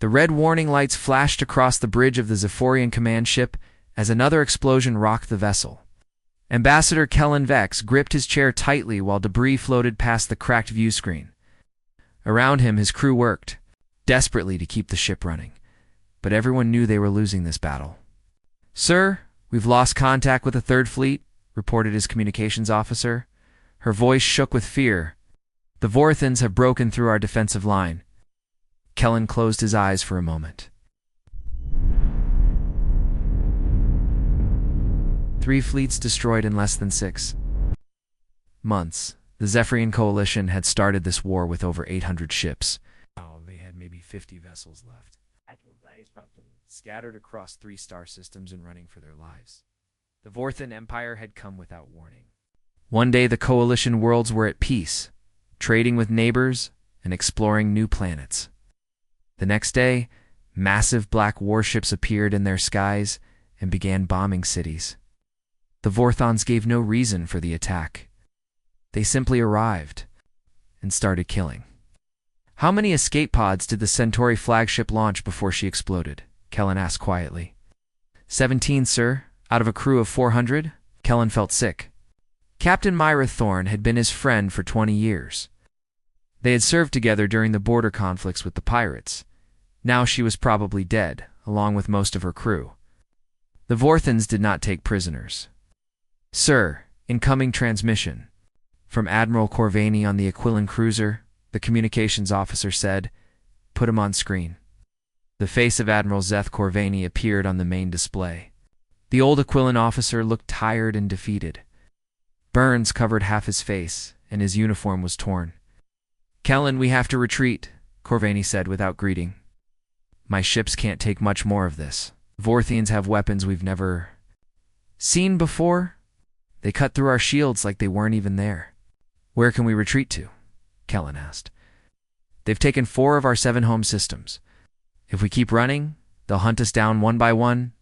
The red warning lights flashed across the bridge of the Zephyrian command ship as another explosion rocked the vessel. Ambassador Kellen Vex gripped his chair tightly while debris floated past the cracked view screen. Around him, his crew worked desperately to keep the ship running, but everyone knew they were losing this battle. "Sir, we've lost contact with the Third Fleet," reported his communications officer. Her voice shook with fear. "The Vorthans have broken through our defensive line." Kellen closed his eyes for a moment. 3 fleets destroyed in less than 6 months. The Zephyrian coalition had started this war with over 800 ships. Now they had maybe 50 vessels left, scattered across 3 star systems and running for their lives. The Vorthan Empire had come without warning. One day the coalition worlds were at peace, trading with neighbors and exploring new planets. The next day, massive black warships appeared in their skies and began bombing cities. The Vorthons gave no reason for the attack. They simply arrived and started killing. "How many escape pods did the Centauri flagship launch before she exploded?" Kellen asked quietly. 17, sir, out of a crew of 400. Kellen felt sick. Captain Myra Thorne had been his friend for 20 years. They had served together during the border conflicts with the pirates. Now she was probably dead, along with most of her crew. The Vorthans did not take prisoners. "Sir, incoming transmission." From Admiral Corvaney on the Aquilon cruiser, the communications officer said, "Put him on screen." The face of Admiral Zeth Corvaney appeared on the main display. The old Aquilon officer looked tired and defeated. Burns covered half his face, and his uniform was torn. "Kellen, we have to retreat," Corvaney said without greeting. "My ships can't take much more of this. Vorthians have weapons we've never seen before. They cut through our shields like they weren't even there." "Where can we retreat to?" Kellen asked. "They've taken 4 of our 7 home systems. If we keep running, they'll hunt us down one by one.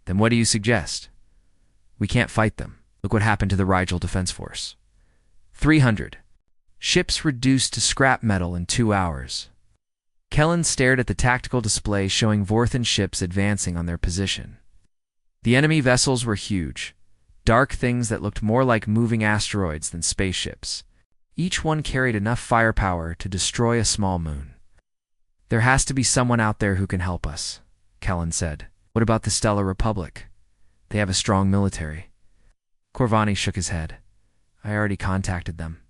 Then what do you suggest?" "We can't fight them. Look what happened to the Rigel Defense Force. 300 ships reduced to scrap metal in 2 hours. Kellen stared at the tactical display showing Vorthan ships advancing on their position. The enemy vessels were huge, dark things that looked more like moving asteroids than spaceships. Each one carried enough firepower to destroy a small moon. "There has to be someone out there who can help us," Kellen said. "What about the Stellar Republic? They have a strong military." Corvaney shook his head. "I already contacted them.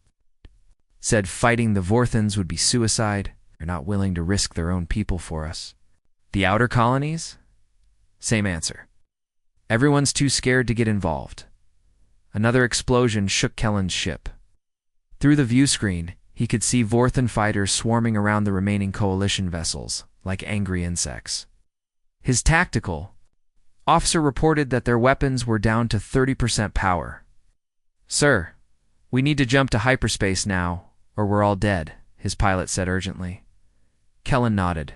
Said fighting the Vorthans would be suicide. They're not willing to risk their own people for us." "The outer colonies?" "Same answer. Everyone's too scared to get involved." Another explosion shook Kellen's ship. Through the view screen, he could see Vorthan fighters swarming around the remaining coalition vessels, like angry insects. His tactical officer reported that their weapons were down to 30% power. "Sir, we need to jump to hyperspace now, or we're all dead," his pilot said urgently. Kellen nodded.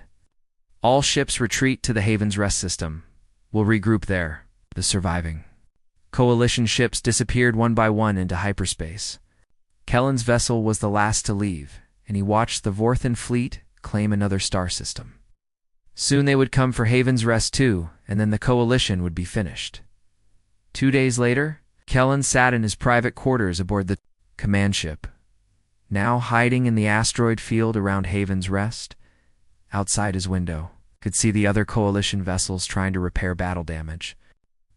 "All ships retreat to the Haven's Rest system. We'll regroup there." The surviving coalition ships disappeared one by one into hyperspace. Kellen's vessel was the last to leave, and he watched the Vorthan fleet claim another star system. Soon they would come for Haven's Rest too, and then the coalition would be finished. 2 days later, Kellen sat in his private quarters aboard the command ship, now hiding in the asteroid field around Haven's Rest. Outside his window, could see the other coalition vessels trying to repair battle damage.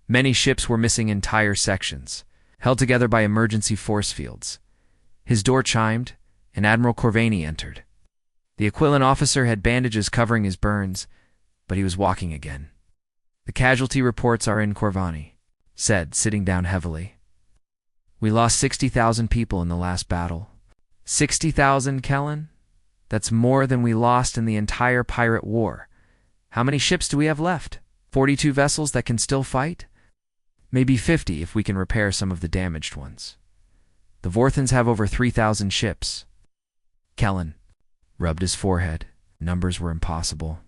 Many ships were missing entire sections, held together by emergency force fields. His door chimed, and Admiral Corvaney entered. The Aquilon officer had bandages covering his burns, but he was walking again. "The casualty reports are in," Corvaney said, sitting down heavily. "We lost 60,000 people in the last battle." 60,000, Kellen? That's more than we lost in the entire pirate war. How many ships do we have left? 42 vessels that can still fight? Maybe 50 if we can repair some of the damaged ones. The Vorthans have over 3,000 ships. Kellen rubbed his forehead. Numbers were impossible.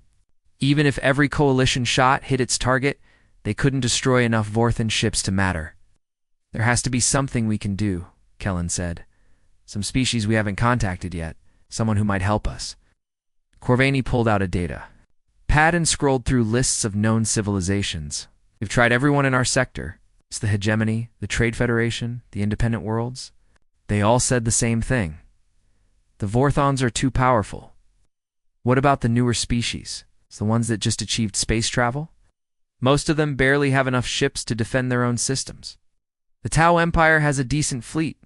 Even if every coalition shot hit its target, they couldn't destroy enough Vorthan ships to matter. "There has to be something we can do," Kellen said. "Some species we haven't contacted yet, someone who might help us." Corvaney pulled out a data Padden scrolled through lists of known civilizations. We've tried everyone in our sector. It's the hegemony, the Trade Federation, the independent worlds. They all said the same thing. The Vorthons are too powerful. What about the newer species? It's the ones that just achieved space travel? Most of them barely have enough ships to defend their own systems. The Tau Empire has a decent fleet,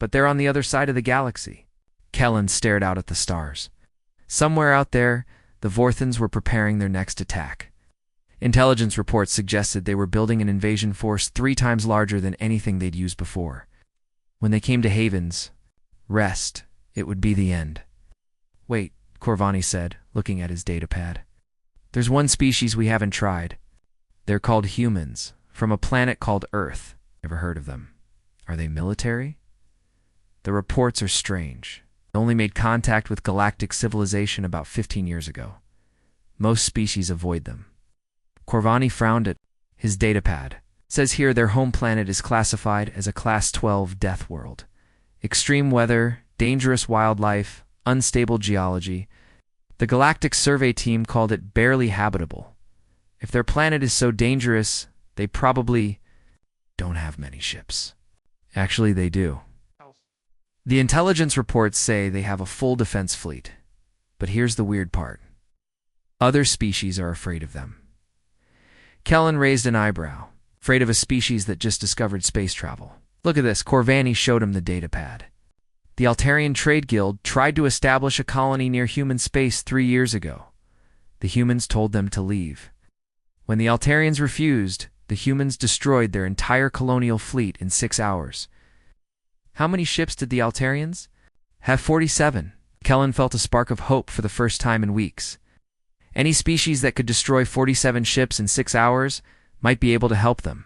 but they're on the other side of the galaxy. Kellen stared out at the stars. Somewhere out there, the Vorthons were preparing their next attack. Intelligence reports suggested they were building an invasion force 3 times larger than anything they'd used before. When they came to Haven's rest, it would be the end. Wait, Corvani said, looking at his datapad. There's one species we haven't tried. They're called humans, from a planet called Earth. Never heard of them. Are they military? The reports are strange. They only made contact with galactic civilization about 15 years ago. Most species avoid them. Corvani frowned at his datapad. It says here their home planet is classified as a Class 12 death world. Extreme weather, dangerous wildlife, unstable geology. The Galactic Survey team called it barely habitable. If their planet is so dangerous, they probably don't have many ships. Actually, they do. The intelligence reports say they have a full defense fleet. But here's the weird part. Other species are afraid of them. Kellen raised an eyebrow, afraid of a species that just discovered space travel. Look at this, Corvani showed him the datapad. The Altarian Trade Guild tried to establish a colony near human space 3 years ago. The humans told them to leave. When the Altarians refused, the humans destroyed their entire colonial fleet in 6 hours. How many ships did the Altarians have? 47. Kellen felt a spark of hope for the first time in weeks. Any species that could destroy 47 ships in 6 hours might be able to help them.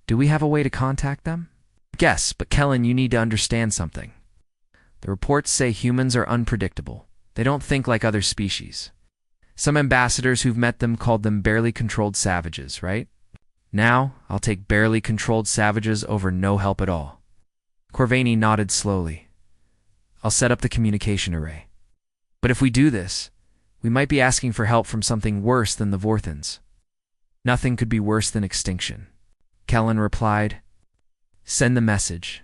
Do we have a way to contact them? Yes, but Kellen, you need to understand something. The reports say humans are unpredictable. They don't think like other species. Some ambassadors who've met them called them barely controlled savages, right? Now, I'll take barely controlled savages over no help at all. Corvani nodded slowly. I'll set up the communication array. But if we do this, we might be asking for help from something worse than the Vorthons. Nothing could be worse than extinction. Kellen replied, Send the message.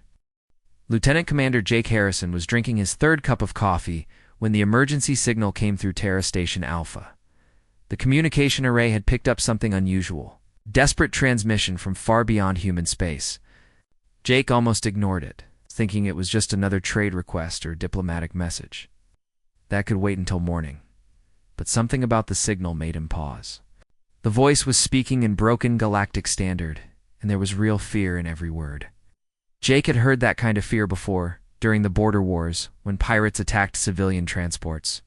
Lieutenant Commander Jake Harrison was drinking his 3rd cup of coffee when the emergency signal came through Terra Station Alpha. The communication array had picked up something unusual. Desperate transmission from far beyond human space. Jake almost ignored it, thinking it was just another trade request or diplomatic message. That could wait until morning. But something about the signal made him pause. The voice was speaking in broken galactic standard, and there was real fear in every word. Jake had heard that kind of fear before, during the border wars, when pirates attacked civilian transports.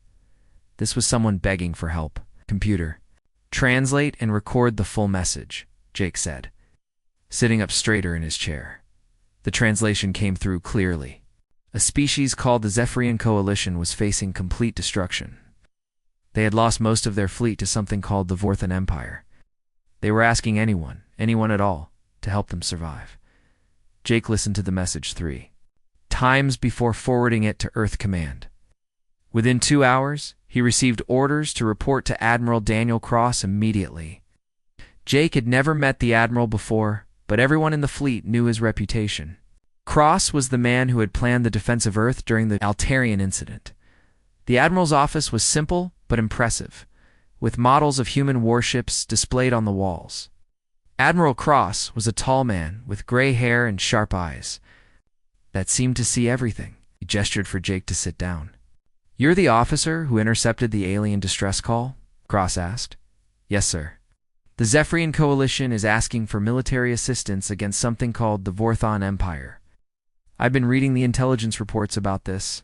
This was someone begging for help. Computer, translate and record the full message, Jake said, sitting up straighter in his chair. The translation came through clearly. A species called the Zephyrian Coalition was facing complete destruction. They had lost most of their fleet to something called the Vorthon Empire. They were asking anyone at all, to help them survive. Jake listened to the message 3 times before forwarding it to Earth Command. Within 2 hours, he received orders to report to Admiral Daniel Cross immediately. Jake had never met the Admiral before, but everyone in the fleet knew his reputation. Cross was the man who had planned the defense of Earth during the Altarian incident. The Admiral's office was simple but impressive, with models of human warships displayed on the walls. Admiral Cross was a tall man with gray hair and sharp eyes that seemed to see everything. He gestured for Jake to sit down. You're the officer who intercepted the alien distress call? Cross asked. Yes, sir. The Zephyrian Coalition is asking for military assistance against something called the Vorthon Empire. I've been reading the intelligence reports about this.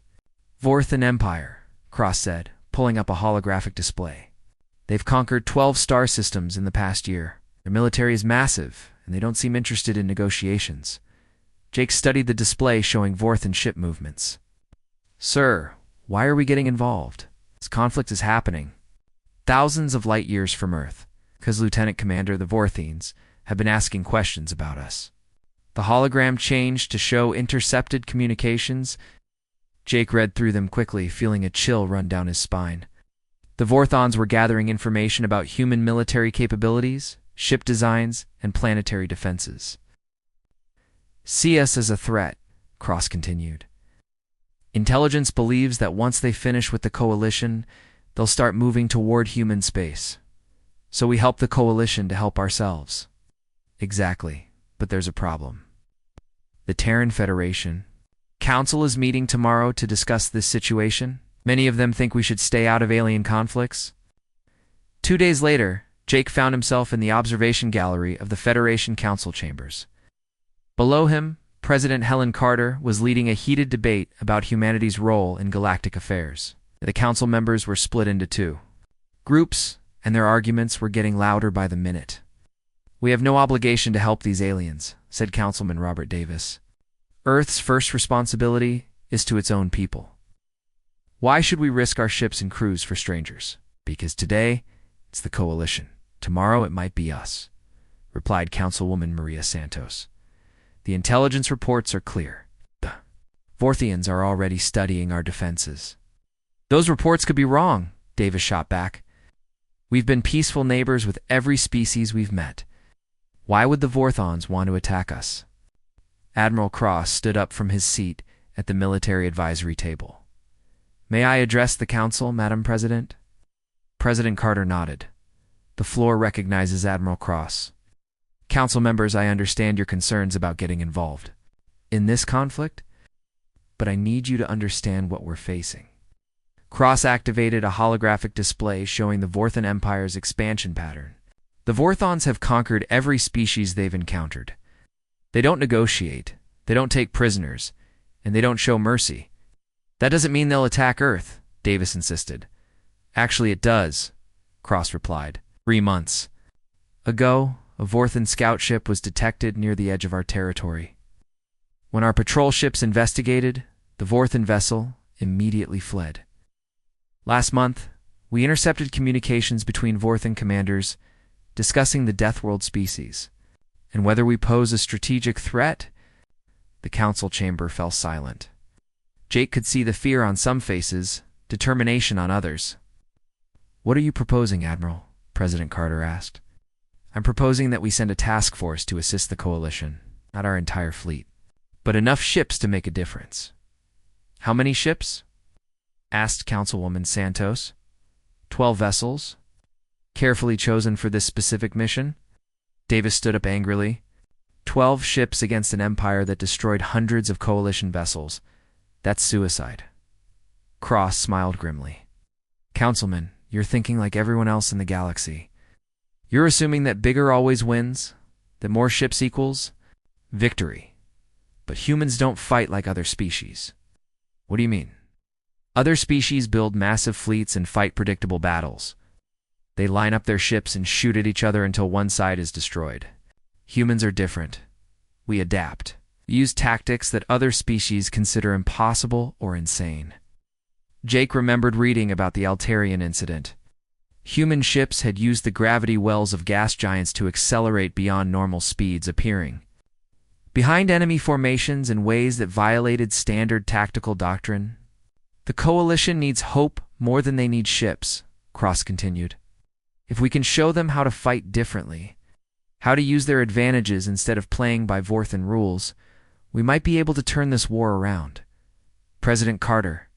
Vorthon Empire, Cross said, pulling up a holographic display. They've conquered 12 star systems in the past year. Their military is massive, and they don't seem interested in negotiations. Jake studied the display showing Vorthon ship movements. Sir, why are we getting involved? This conflict is happening thousands of light years from Earth, because Lieutenant Commander the Vorthines have been asking questions about us. The hologram changed to show intercepted communications. Jake read through them quickly, feeling a chill run down his spine. The Vorthons were gathering information about human military capabilities, ship designs, and planetary defenses. See us as a threat, Cross continued. Intelligence believes that once they finish with the Coalition, they'll start moving toward human space. So we help the Coalition to help ourselves. Exactly, but there's a problem. The Terran Federation. Council is meeting tomorrow to discuss this situation. Many of them think we should stay out of alien conflicts. 2 days later, Jake found himself in the observation gallery of the Federation Council chambers. Below him, President Helen Carter was leading a heated debate about humanity's role in galactic affairs. The council members were split into two groups, and their arguments were getting louder by the minute. "We have no obligation to help these aliens," said Councilman Robert Davis. "Earth's first responsibility is to its own people. Why should we risk our ships and crews for strangers? Because today, it's the Coalition. Tomorrow, it might be us," replied Councilwoman Maria Santos. "The intelligence reports are clear. The Vorthians are already studying our defenses." "Those reports could be wrong," Davis shot back. "We've been peaceful neighbors with every species we've met. Why would the Vorthons want to attack us?" Admiral Cross stood up from his seat at the military advisory table. "May I address the council, Madam President?" President Carter nodded. "The floor recognizes Admiral Cross. Council members, I understand your concerns about getting involved in this conflict, but I need you to understand what we're facing." Cross activated a holographic display showing the Vorthon Empire's expansion pattern. "The Vorthons have conquered every species they've encountered. They don't negotiate, they don't take prisoners, and they don't show mercy. That doesn't mean they'll attack Earth," Davis insisted. "Actually, it does," Cross replied. 3 months ago, a Vorthon scout ship was detected near the edge of our territory. When our patrol ships investigated, the Vorthon vessel immediately fled. Last month, we intercepted communications between Vorthon commanders discussing the Deathworld species, and whether we pose a strategic threat. The council chamber fell silent. Jake could see the fear on some faces, determination on others. "What are you proposing, Admiral?" President Carter asked. "I'm proposing that we send a task force to assist the Coalition, not our entire fleet, but enough ships to make a difference." "How many ships?" asked Councilwoman Santos. 12 vessels, carefully chosen for this specific mission." Davis stood up angrily. 12 ships against an empire that destroyed hundreds of Coalition vessels. That's suicide. Cross smiled grimly. "Councilman, you're thinking like everyone else in the galaxy. You're assuming that bigger always wins, that more ships equals victory. But humans don't fight like other species." "What do you mean?" "Other species build massive fleets and fight predictable battles. They line up their ships and shoot at each other until one side is destroyed. Humans are different. We adapt. We use tactics that other species consider impossible or insane." Jake remembered reading about the Altarian incident. Human ships had used the gravity wells of gas giants to accelerate beyond normal speeds, appearing behind enemy formations in ways that violated standard tactical doctrine. "The Coalition needs hope more than they need ships," Cross continued. "If we can show them how to fight differently, how to use their advantages instead of playing by Vorthon rules, we might be able to turn this war around." President Carter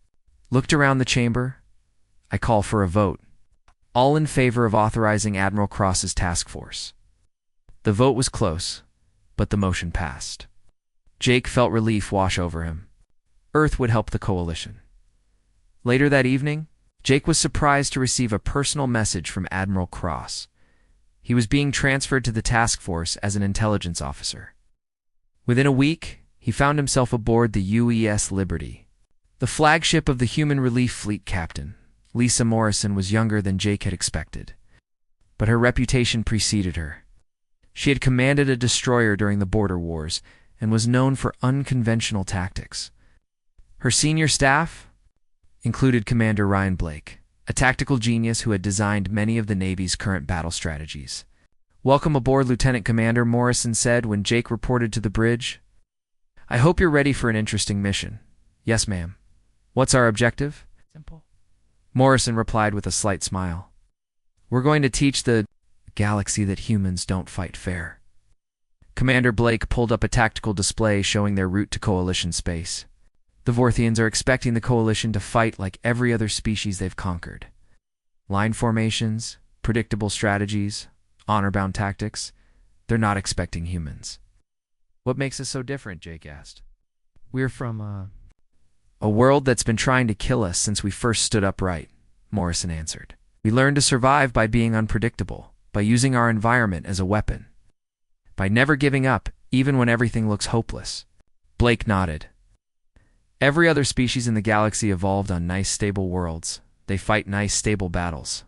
looked around the chamber. "I call for a vote. All in favor of authorizing Admiral Cross's task force." The vote was close, but the motion passed. Jake felt relief wash over him. Earth would help the Coalition. Later that evening, Jake was surprised to receive a personal message from Admiral Cross. He was being transferred to the task force as an intelligence officer. Within a week, he found himself aboard the UES Liberty. The flagship of the Human Relief Fleet captain, Lisa Morrison, was younger than Jake had expected, but her reputation preceded her. She had commanded a destroyer during the border wars and was known for unconventional tactics. Her senior staff included Commander Ryan Blake, a tactical genius who had designed many of the Navy's current battle strategies. "Welcome aboard, Lieutenant Commander," Morrison said when Jake reported to the bridge. "I hope you're ready for an interesting mission." "Yes, ma'am." "What's our objective?" "Simple. Morrison replied with a slight smile. We're going to teach the galaxy that humans don't fight fair. Commander Blake pulled up a tactical display showing their route to Coalition space. The Vorthians are expecting the Coalition to fight like every other species they've conquered. Line formations, predictable strategies, honor-bound tactics. They're not expecting humans. What makes us so different? Jake asked. We're from a world that's been trying to kill us since we first stood upright, Morrison answered. We learned to survive by being unpredictable, by using our environment as a weapon, by never giving up, even when everything looks hopeless. Blake nodded. Every other species in the galaxy evolved on nice, stable worlds. They fight nice, stable battles.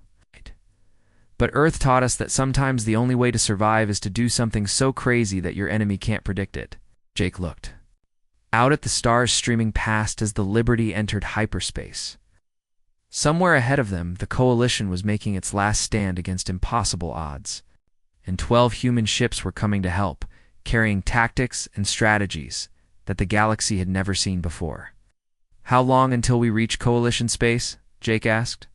But Earth taught us that sometimes the only way to survive is to do something so crazy that your enemy can't predict it. Jake looked out at the stars streaming past as the Liberty entered hyperspace. Somewhere ahead of them, the Coalition was making its last stand against impossible odds, and 12 human ships were coming to help, carrying tactics and strategies that the galaxy had never seen before. How long until we reach Coalition space? Jake asked.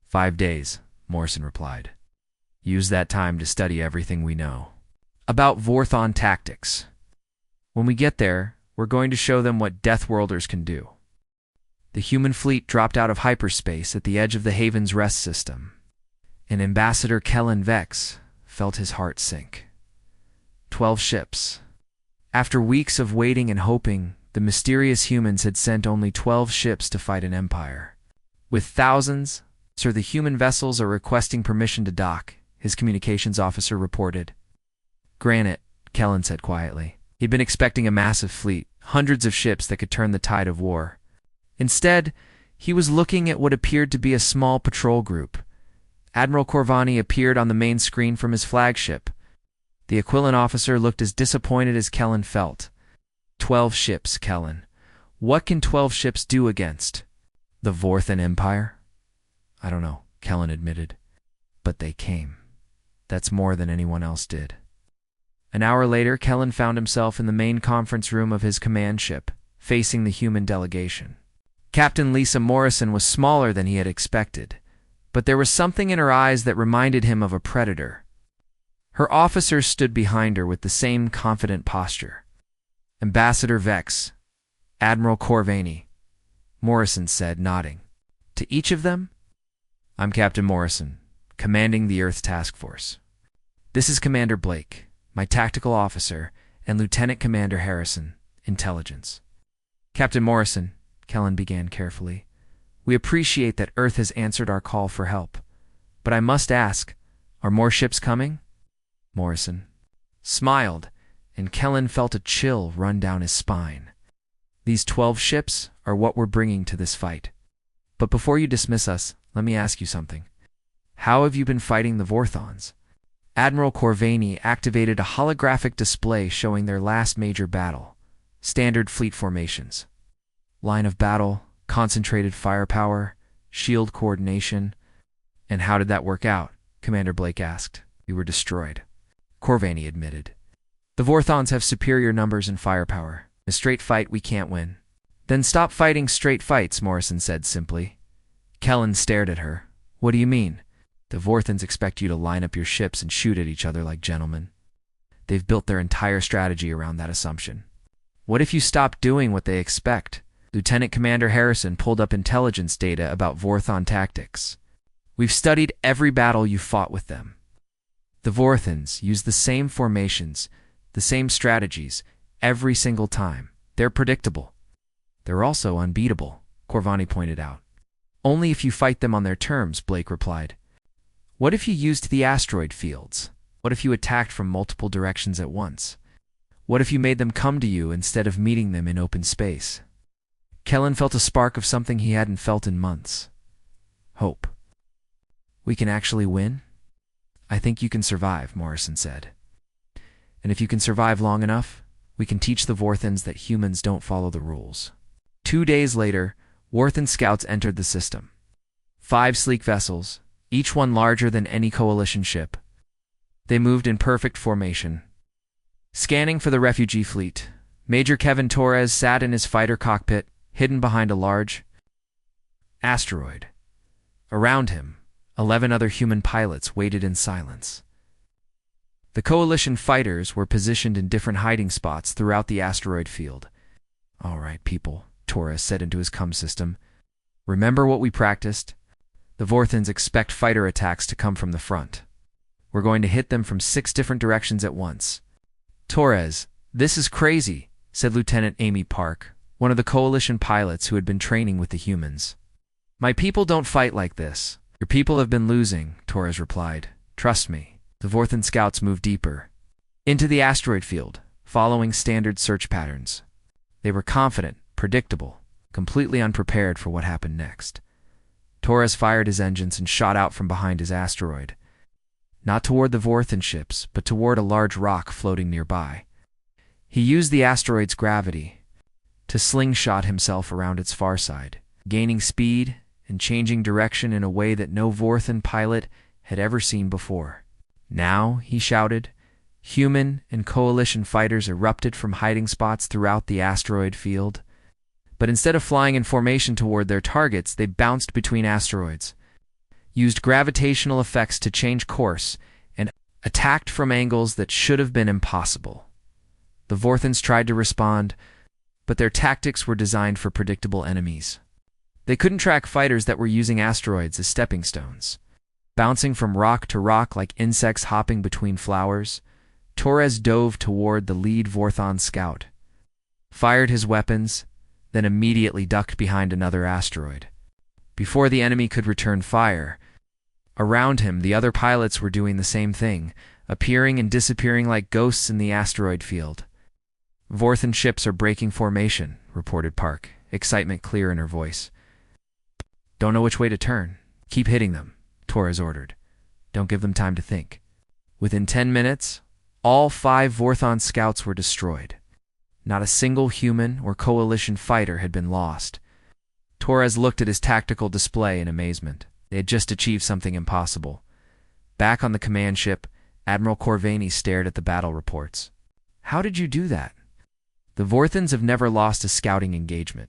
5 days, Morrison replied. Use that time to study everything we know about Vorthon tactics. When we get there, we're going to show them what Deathworlders can do. The human fleet dropped out of hyperspace at the edge of the Haven's rest system, and Ambassador Kellen Vex felt his heart sink. 12 ships. After weeks of waiting and hoping, the mysterious humans had sent only 12 ships to fight an empire. With thousands, sir, the human vessels are requesting permission to dock, his communications officer reported. Granted, Kellen said quietly. He'd been expecting a massive fleet, hundreds of ships that could turn the tide of war. Instead, he was looking at what appeared to be a small patrol group. Admiral Corvani appeared on the main screen from his flagship. The Aquilon officer looked as disappointed as Kellen felt. 12 ships, Kellen. What can 12 ships do against the Vorthan Empire? I don't know, Kellen admitted. But they came. That's more than anyone else did. An hour later, Kellen found himself in the main conference room of his command ship, facing the human delegation. Captain Lisa Morrison was smaller than he had expected, but there was something in her eyes that reminded him of a predator. Her officers stood behind her with the same confident posture. Ambassador Vex, Admiral Corvani, Morrison said, nodding. To each of them, I'm Captain Morrison, commanding the Earth Task Force. This is Commander Blake, my tactical officer, and Lieutenant Commander Harrison, intelligence. Captain Morrison, Kellen began carefully, we appreciate that Earth has answered our call for help. But I must ask, are more ships coming? Morrison smiled, and Kellen felt a chill run down his spine. These 12 ships are what we're bringing to this fight. But before you dismiss us, let me ask you something. How have you been fighting the Vorthons? Admiral Corvani activated a holographic display showing their last major battle. Standard fleet formations. Line of battle, concentrated firepower, shield coordination. And how did that work out? Commander Blake asked. We were destroyed. Corvani admitted. The Vorthons have superior numbers and firepower. In a straight fight, we can't win. Then stop fighting straight fights, Morrison said simply. Kellen stared at her. What do you mean? The Vorthans expect you to line up your ships and shoot at each other like gentlemen. They've built their entire strategy around that assumption. What if you stop doing what they expect? Lieutenant Commander Harrison pulled up intelligence data about Vorthon tactics. We've studied every battle you fought with them. The Vorthans use the same formations, the same strategies, every single time. They're predictable. They're also unbeatable, Corvani pointed out. Only if you fight them on their terms, Blake replied. What if you used the asteroid fields? What if you attacked from multiple directions at once? What if you made them come to you instead of meeting them in open space? Kellen felt a spark of something he hadn't felt in months. Hope. We can actually win? I think you can survive, Morrison said. And if you can survive long enough, we can teach the Vorthans that humans don't follow the rules. 2 days later, Vorthan scouts entered the system. 5 sleek vessels, each one larger than any coalition ship. They moved in perfect formation. Scanning for the refugee fleet, Major Kevin Torres sat in his fighter cockpit, hidden behind a large asteroid. Around him, 11 other human pilots waited in silence. The Coalition fighters were positioned in different hiding spots throughout the asteroid field. "All right, people," Torres said into his comm system. "Remember what we practiced? The Vorthans expect fighter attacks to come from the front. We're going to hit them from 6 different directions at once." "Torres, this is crazy," said Lieutenant Amy Park, one of the Coalition pilots who had been training with the humans. "My people don't fight like this." "Your people have been losing," Torres replied. "Trust me." The Vorthan scouts moved deeper into the asteroid field, following standard search patterns. They were confident, predictable, completely unprepared for what happened next. Torres fired his engines and shot out from behind his asteroid, not toward the Vorthan ships, but toward a large rock floating nearby. He used the asteroid's gravity to slingshot himself around its far side, gaining speed and changing direction in a way that no Vorthan pilot had ever seen before. "Now," he shouted, human and Coalition fighters erupted from hiding spots throughout the asteroid field. But instead of flying in formation toward their targets, they bounced between asteroids, used gravitational effects to change course, and attacked from angles that should have been impossible. The Vorthans tried to respond, but their tactics were designed for predictable enemies. They couldn't track fighters that were using asteroids as stepping stones. Bouncing from rock to rock like insects hopping between flowers, Torres dove toward the lead Vorthon scout, fired his weapons, then immediately ducked behind another asteroid. Before the enemy could return fire, around him the other pilots were doing the same thing, appearing and disappearing like ghosts in the asteroid field. "Vorthan ships are breaking formation," reported Park, excitement clear in her voice. "Don't know which way to turn. Keep hitting them," Torres ordered. "Don't give them time to think." Within 10 minutes, all 5 Vorthon scouts were destroyed. Not a single human or Coalition fighter had been lost. Torres looked at his tactical display in amazement. They had just achieved something impossible. Back on the command ship, Admiral Corvani stared at the battle reports. "How did you do that?" "The Vorthans have never lost a scouting engagement.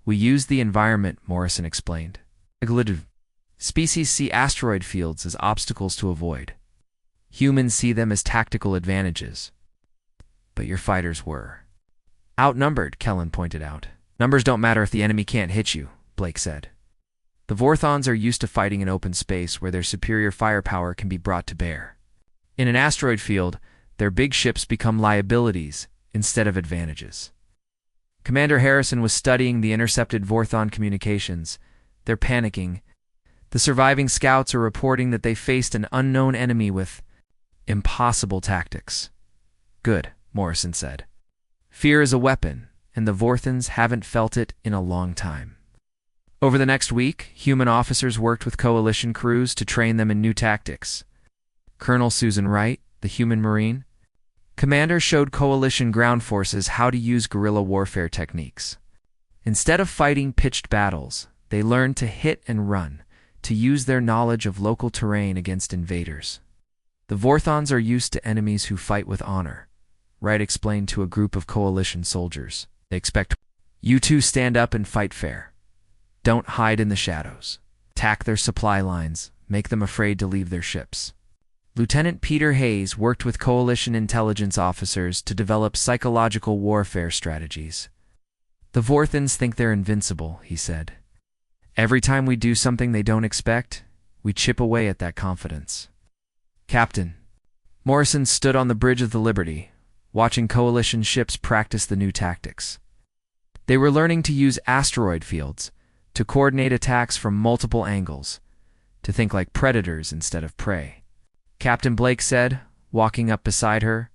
We used the environment," Morrison explained. "Species see asteroid fields as obstacles to avoid. Humans see them as tactical advantages. But your fighters were outnumbered," Kellen pointed out. "Numbers don't matter if the enemy can't hit you," Blake said. "The Vorthons are used to fighting in open space where their superior firepower can be brought to bear. In an asteroid field, their big ships become liabilities instead of advantages." Commander Harrison was studying the intercepted Vorthon communications. "They're panicking. The surviving scouts are reporting that they faced an unknown enemy with impossible tactics." "Good," Morrison said. "Fear is a weapon, and the Vorthans haven't felt it in a long time." Over the next week, human officers worked with Coalition crews to train them in new tactics. Colonel Susan Wright, the human Marine commander, showed Coalition ground forces how to use guerrilla warfare techniques. Instead of fighting pitched battles, they learned to hit and run, to use their knowledge of local terrain against invaders. "The Vorthons are used to enemies who fight with honor," Wright explained to a group of Coalition soldiers. "They expect you to stand up and fight fair. Don't hide in the shadows. Attack their supply lines, make them afraid to leave their ships." Lieutenant Peter Hayes worked with Coalition intelligence officers to develop psychological warfare strategies. "The Vorthans think they're invincible," he said. "Every time we do something they don't expect, we chip away at that confidence." "Captain." Morrison stood on the bridge of the Liberty, watching Coalition ships practice the new tactics. They were learning to use asteroid fields, to coordinate attacks from multiple angles, to think like predators instead of prey. Captain Blake said, walking up beside her.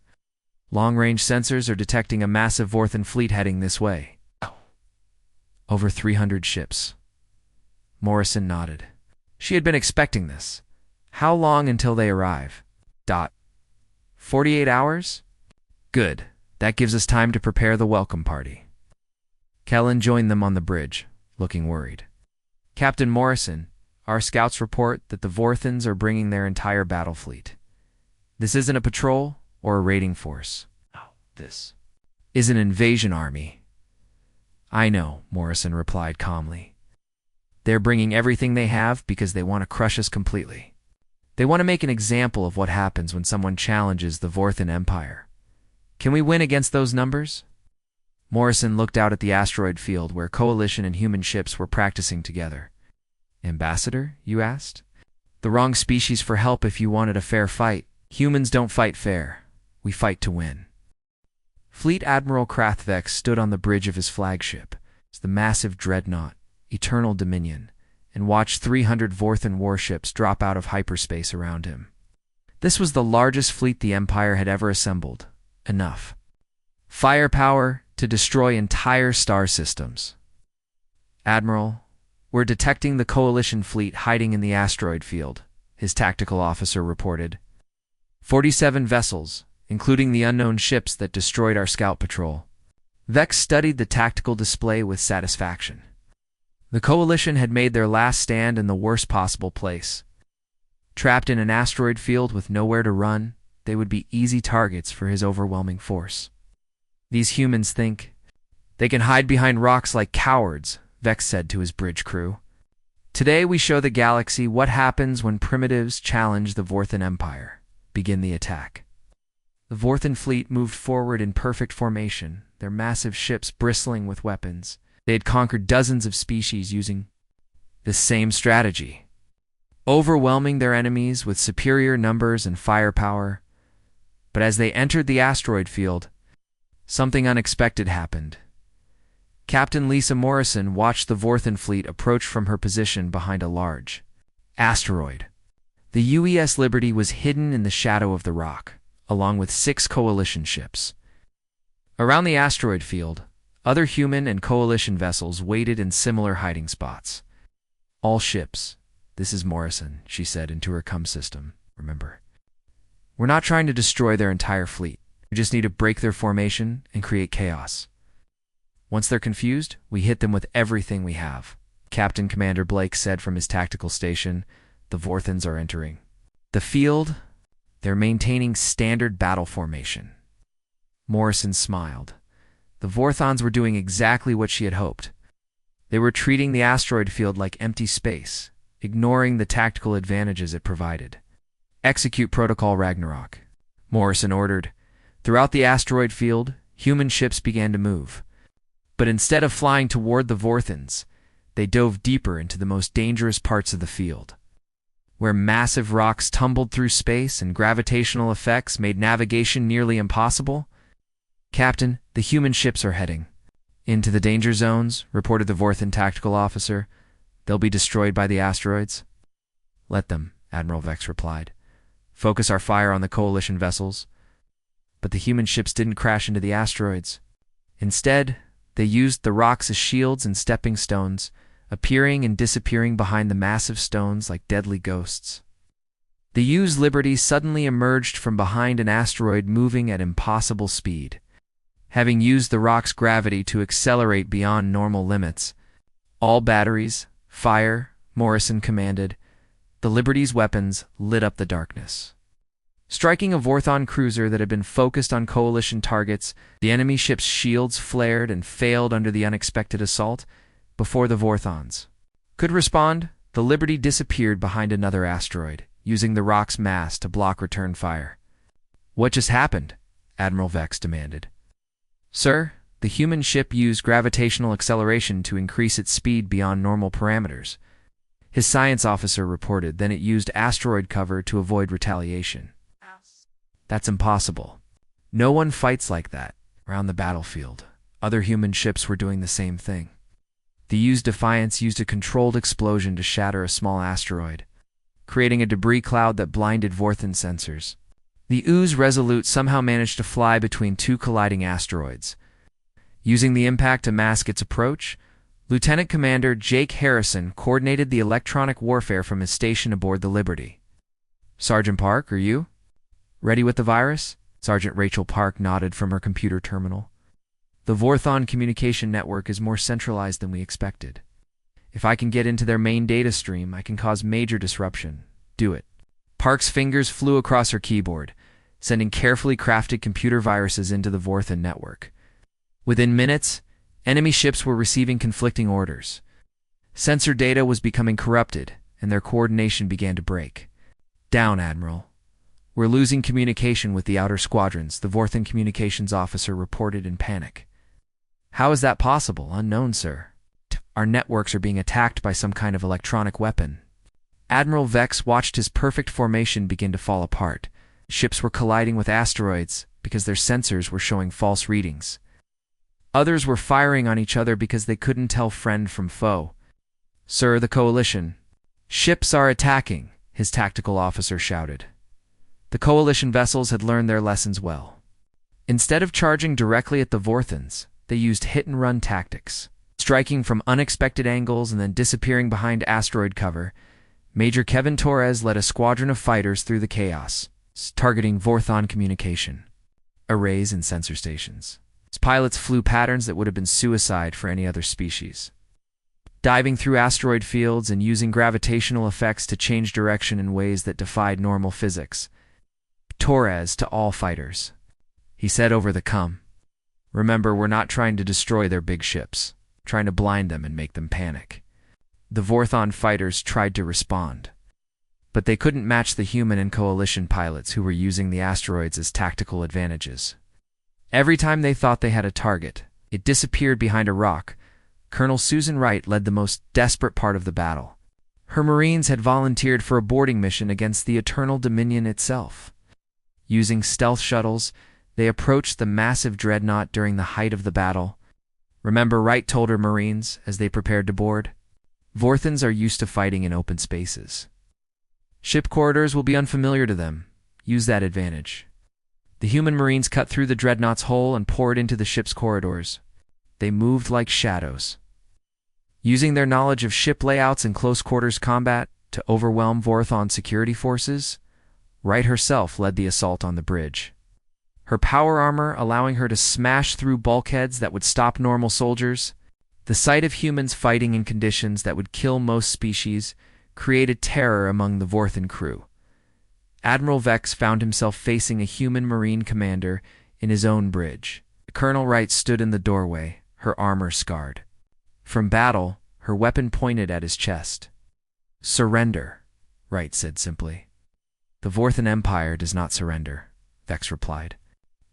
"Long-range sensors are detecting a massive Vorthan fleet heading this way." "Over 300 ships." Morrison nodded. She had been expecting this. "How long until they arrive?" 48 hours? "Good. That gives us time to prepare the welcome party." Kellen joined them on the bridge, looking worried. "Captain Morrison, our scouts report that the Vorthans are bringing their entire battle fleet. This isn't a patrol or a raiding force. This is an invasion army." "I know," Morrison replied calmly. They're bringing everything they have because they want to crush us completely. They want to make an example of what happens when someone challenges the Vorthan Empire. Can we win against those numbers? Morrison looked out at the asteroid field where Coalition and human ships were practicing together. Ambassador, you asked? The wrong species for help if you wanted a fair fight. Humans don't fight fair. We fight to win. Fleet Admiral Krathvex stood on the bridge of his flagship, the massive dreadnought, Eternal Dominion, and watched 300 Vorthan warships drop out of hyperspace around him. This was the largest fleet the Empire had ever assembled. Enough firepower to destroy entire star systems. Admiral, we're detecting the Coalition fleet hiding in the asteroid field, his tactical officer reported. 47 vessels, including the unknown ships that destroyed our scout patrol. Vex studied the tactical display with satisfaction. The Coalition had made their last stand in the worst possible place. Trapped in an asteroid field with nowhere to run, they would be easy targets for his overwhelming force. These humans think they can hide behind rocks like cowards, Vex said to his bridge crew. Today we show the galaxy what happens when primitives challenge the Vorthan Empire. Begin the attack. The Vorthan fleet moved forward in perfect formation, their massive ships bristling with weapons. They had conquered dozens of species using the same strategy, overwhelming their enemies with superior numbers and firepower. But as they entered the asteroid field, something unexpected happened. Captain Lisa Morrison watched the Vorthan fleet approach from her position behind a large asteroid. The UES Liberty was hidden in the shadow of the rock, along with 6 Coalition ships. Around the asteroid field, other human and Coalition vessels waited in similar hiding spots. All ships. This is Morrison, she said into her comm system. Remember, we're not trying to destroy their entire fleet. We just need to break their formation and create chaos. Once they're confused, we hit them with everything we have. Captain Commander Blake said from his tactical station. The Vorthans are entering the field. They're maintaining standard battle formation. Morrison smiled. The Vorthons were doing exactly what she had hoped. They were treating the asteroid field like empty space, ignoring the tactical advantages it provided. Execute Protocol Ragnarok, Morrison ordered. Throughout the asteroid field, human ships began to move. But instead of flying toward the Vorthans, they dove deeper into the most dangerous parts of the field, where massive rocks tumbled through space and gravitational effects made navigation nearly impossible. Captain, the human ships are heading into the danger zones, reported the Vorthan tactical officer. They'll be destroyed by the asteroids. Let them, Admiral Vex replied. Focus our fire on the Coalition vessels. But the human ships didn't crash into the asteroids. Instead, they used the rocks as shields and stepping stones, appearing and disappearing behind the massive stones like deadly ghosts. The UES Liberty suddenly emerged from behind an asteroid moving at impossible speed. Having used the rock's gravity to accelerate beyond normal limits, all batteries, fire, Morrison commanded. The Liberty's weapons lit up the darkness. Striking a Vorthon cruiser that had been focused on Coalition targets, the enemy ship's shields flared and failed under the unexpected assault. Before the Vorthons could respond, the Liberty disappeared behind another asteroid, using the rock's mass to block return fire. What just happened? Admiral Vex demanded. Sir, the human ship used gravitational acceleration to increase its speed beyond normal parameters. His science officer reported. Then it used asteroid cover to avoid retaliation. That's impossible. No one fights like that. Around the battlefield, other human ships were doing the same thing. The UES Defiance used a controlled explosion to shatter a small asteroid, creating a debris cloud that blinded Vorthan sensors. The UES Resolute somehow managed to fly between 2 colliding asteroids. Using the impact to mask its approach, Lieutenant Commander Jake Harrison coordinated the electronic warfare from his station aboard the Liberty. Sergeant Park, are you ready with the virus? Sergeant Rachel Park nodded from her computer terminal. The Vorthon communication network is more centralized than we expected. If I can get into their main data stream, I can cause major disruption. Do it. Park's fingers flew across her keyboard, sending carefully crafted computer viruses into the Vorthan network. Within minutes, enemy ships were receiving conflicting orders. Sensor data was becoming corrupted, and their coordination began to break. "Down, Admiral. We're losing communication with the outer squadrons," the Vorthan communications officer reported in panic. "How is that possible? Unknown, sir. Our networks are being attacked by some kind of electronic weapon." Admiral Vex watched his perfect formation begin to fall apart. Ships were colliding with asteroids because their sensors were showing false readings. Others were firing on each other because they couldn't tell friend from foe. "Sir, the Coalition. Ships are attacking," his tactical officer shouted. The Coalition vessels had learned their lessons well. Instead of charging directly at the Vorthans, they used hit-and-run tactics, striking from unexpected angles and then disappearing behind asteroid cover. Major Kevin Torres led a squadron of fighters through the chaos, targeting Vorthon communication arrays and sensor stations. His pilots flew patterns that would have been suicide for any other species, diving through asteroid fields and using gravitational effects to change direction in ways that defied normal physics. Torres to all fighters, he said over the comm, "Remember, we're not trying to destroy their big ships, trying to blind them and make them panic." The Vorthon fighters tried to respond, but they couldn't match the human and Coalition pilots who were using the asteroids as tactical advantages. Every time they thought they had a target, it disappeared behind a rock. Colonel Susan Wright led the most desperate part of the battle. Her Marines had volunteered for a boarding mission against the Eternal Dominion itself. Using stealth shuttles, they approached the massive dreadnought during the height of the battle. "Remember," Wright told her Marines as they prepared to board, "Vorthans are used to fighting in open spaces. Ship corridors will be unfamiliar to them. Use that advantage." The human Marines cut through the dreadnought's hull and poured into the ship's corridors. They moved like shadows, using their knowledge of ship layouts and close-quarters combat to overwhelm Vorthon security forces. Wright herself led the assault on the bridge, her power armor allowing her to smash through bulkheads that would stop normal soldiers. The sight of humans fighting in conditions that would kill most species created terror among the Vorthan crew. Admiral Vex found himself facing a human Marine commander in his own bridge. Colonel Wright stood in the doorway, her armor scarred from battle, her weapon pointed at his chest. "Surrender," Wright said simply. "The Vorthan Empire does not surrender," Vex replied.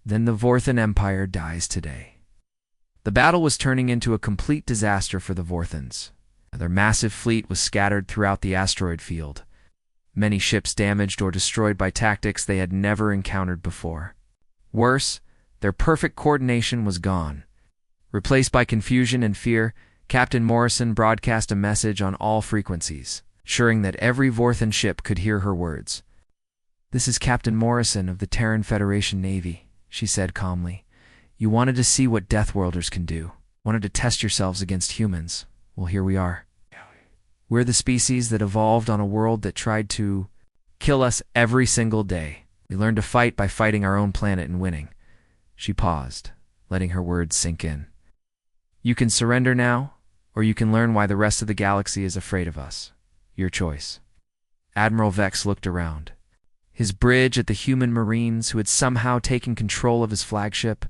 "Then the Vorthan Empire dies today." The battle was turning into a complete disaster for the Vorthans. Their massive fleet was scattered throughout the asteroid field, many ships damaged or destroyed by tactics they had never encountered before. Worse, their perfect coordination was gone. Replaced by confusion and fear, Captain Morrison broadcast a message on all frequencies, ensuring that every Vorthan ship could hear her words. "This is Captain Morrison of the Terran Federation Navy," she said calmly. "You wanted to see what Deathworlders can do, wanted to test yourselves against humans. Well, here we are. We're the species that evolved on a world that tried to kill us every single day. We learned to fight by fighting our own planet and winning." She paused, letting her words sink in. "You can surrender now, or you can learn why the rest of the galaxy is afraid of us. Your choice." Admiral Vex looked around. His bridge at the human Marines who had somehow taken control of his flagship.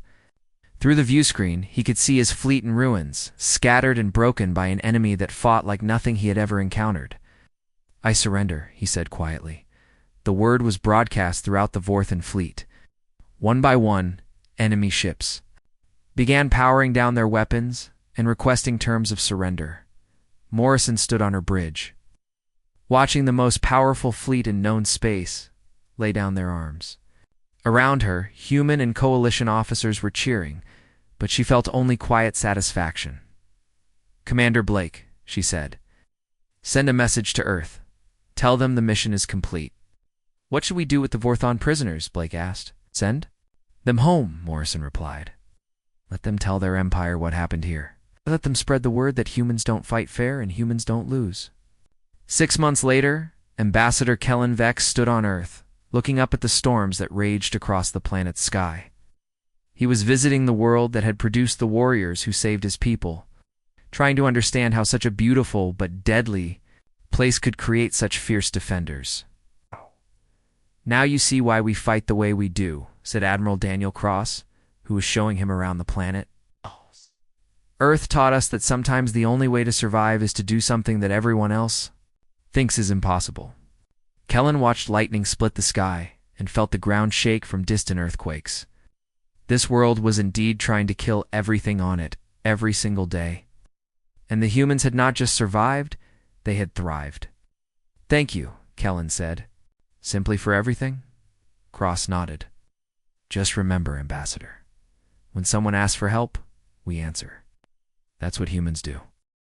Through the viewscreen, he could see his fleet in ruins, scattered and broken by an enemy that fought like nothing he had ever encountered. "I surrender," he said quietly. The word was broadcast throughout the Vorthan fleet. One by one, enemy ships began powering down their weapons and requesting terms of surrender. Morrison stood on her bridge, watching the most powerful fleet in known space lay down their arms. Around her, human and Coalition officers were cheering, but she felt only quiet satisfaction. "Commander Blake," she said, "send a message to Earth. Tell them the mission is complete." "What should we do with the Vorthon prisoners?" Blake asked. "Send them home," Morrison replied. "Let them tell their empire what happened here. Let them spread the word that humans don't fight fair and humans don't lose." 6 months later, Ambassador Kellen Vex stood on Earth, looking up at the storms that raged across the planet's sky. He was visiting the world that had produced the warriors who saved his people, trying to understand how such a beautiful but deadly place could create such fierce defenders. "Now you see why we fight the way we do," said Admiral Daniel Cross, who was showing him around the planet. Earth taught us that sometimes the only way to survive is to do something that everyone else thinks is impossible. Kellen watched lightning split the sky and felt the ground shake from distant earthquakes. This world was indeed trying to kill everything on it, every single day. And the humans had not just survived, they had thrived. "Thank you," Kellen said. "Simply for everything?" Cross nodded. "Just remember, Ambassador, when someone asks for help, we answer. That's what humans do."